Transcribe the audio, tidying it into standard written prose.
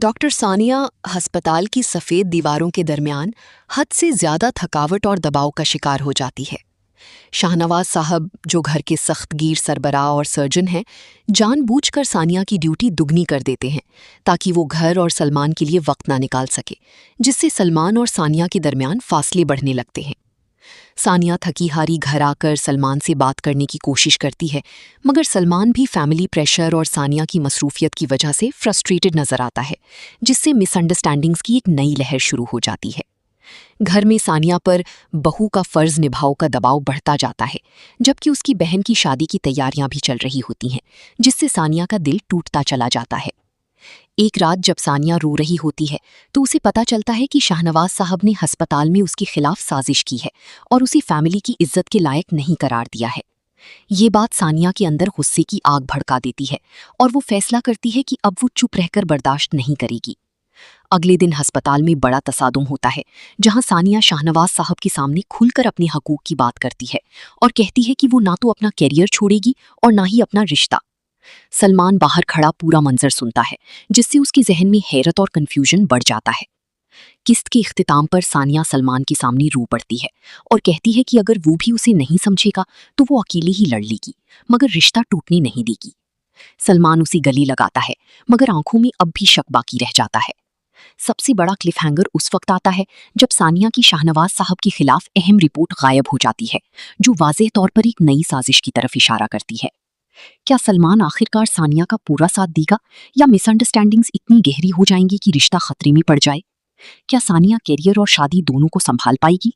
Doctor Sania अस्पताल की सफ़ेद दीवारों के दरमियान हद से ज़्यादा थकावट और दबाव का शिकार हो जाती है। शाहनवाज साहब, जो घर के सख्तगीर सरबराह और सर्जन हैं, जानबूझकर सानिया की ड्यूटी दुगनी कर देते हैं ताकि वो घर और सलमान के लिए वक्त ना निकाल सके, जिससे सलमान और सानिया के दरमियान फासले बढ़ने लगते हैं। सानिया थकी हारी घर आकर सलमान से बात करने की कोशिश करती है, मगर सलमान भी फैमिली प्रेशर और सानिया की मसरूफियत की वजह से फ्रस्ट्रेटेड नजर आता है, जिससे मिसअंडरस्टैंडिंग्स की एक नई लहर शुरू हो जाती है। घर में सानिया पर बहू का फर्ज निभाओ का दबाव बढ़ता जाता है, जबकि उसकी बहन की शादी की तैयारियां भी चल रही होती हैं, जिससे सानिया का दिल टूटता चला जाता है। एक रात जब सानिया रो रही होती है तो उसे पता चलता है कि शाहनवाज साहब ने अस्पताल में उसके खिलाफ साजिश की है और उसी फैमिली की इज्जत के लायक नहीं करार दिया है। ये बात सानिया के अंदर गुस्से की आग भड़का देती है और वो फैसला करती है कि अब वो चुप रहकर बर्दाश्त नहीं करेगी। अगले दिन अस्पताल में बड़ा तसादुम होता है, जहां सानिया शाहनवाज साहब के सामने खुलकर अपने हकूक की बात करती है और कहती है कि वो ना तो अपना कैरियर छोड़ेगी और ना ही अपना रिश्ता। सलमान बाहर खड़ा पूरा मंजर सुनता है, जिससे उसके जहन में हैरत और कंफ्यूजन बढ़ जाता है। किस्त के इख्तिताम पर सानिया सलमान के सामने रो पड़ती है और कहती है कि अगर वो भी उसे नहीं समझेगा तो वो अकेले ही लड़ लेगी, मगर रिश्ता टूटने नहीं देगी। सलमान उसे गले लगाता है, मगर आंखों में अब भी शक बाकी रह जाता है। सबसे बड़ा क्लिफहैंगर उस वक्त आता है जब सानिया की शाहनवाज साहब के खिलाफ अहम रिपोर्ट गायब हो जाती है, जो वाज़ेह तौर पर एक नई साजिश की तरफ इशारा करती है। क्या सलमान आखिरकार सानिया का पूरा साथ देगा, या मिसअंडरस्टैंडिंग्स इतनी गहरी हो जाएंगी कि रिश्ता खतरे में पड़ जाए? क्या सानिया कैरियर और शादी दोनों को संभाल पाएगी?